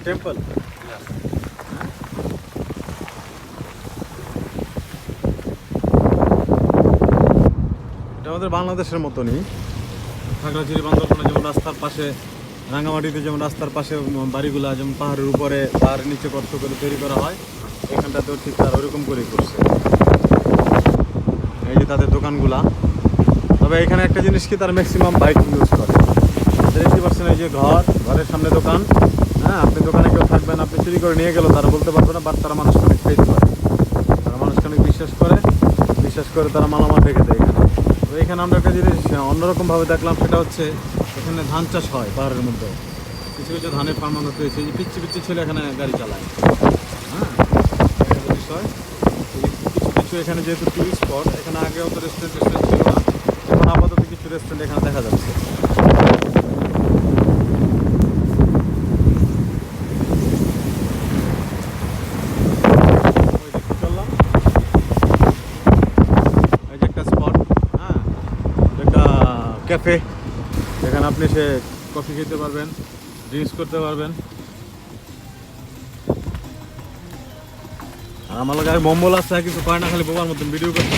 Temple. এটা আমাদের বাংলাদেশের মতনই খাগড়াছড়ি বান্দরবানে যেমন রাস্তার পাশে, রাঙামাটিতে যেমন রাস্তার পাশে বাড়িগুলা যেমন পাহাড়ের উপরে পাহাড়ের নিচে গর্ত করে তৈরি করা হয়, এখানটাতেও ঠিক তার ওরকম করেই করছে। এই যে তাদের দোকানগুলা। তবে এখানে একটা জিনিস কি, তার ম্যাক্সিমাম বাইক ইউজ করে। দেখতে পাচ্ছেন এই যে ঘরের সামনে দোকান। হ্যাঁ, আপনি দোকানে কেউ থাকবেন, আপনি চুরি করে নিয়ে গেল, তারা বলতে পারবে না, বাট তারা মানুষকে অনেক ফেস করে, তারা মানুষকে অনেক বিশ্বাস করে তারা মালামাল রেখে দেয় এখানে। তো এখানে আমরা একটা জিনিস অন্যরকমভাবে দেখলাম, সেটা হচ্ছে এখানে ধান চাষ হয় পাহাড়ের মধ্যে। কিছু কিছু ধানের ফার্ম আমরা পেয়েছি, যে পিচ্ছি পিচ্ছি ছেলে এখানে গাড়ি চালায়। হ্যাঁ, একটা বিষয়। কিছু কিছু এখানে যেহেতু টুরিস্ট স্পট, এখানে আগেও তো রেস্টুরেন্ট ছিল না, এখন আপাতত কিছু রেস্টুরেন্ট এখানে দেখা যাচ্ছে। এই যে একটা স্পট, হ্যাঁ, একটা ক্যাফে, যেখানে আপনি সে কফি খেতে পারবেন, ড্রিঙ্কস করতে পারবেন। আর আমার লাগে মম্বল আছে, কিছু পায় না, খালি বোবার মতন ভিডিও করতে।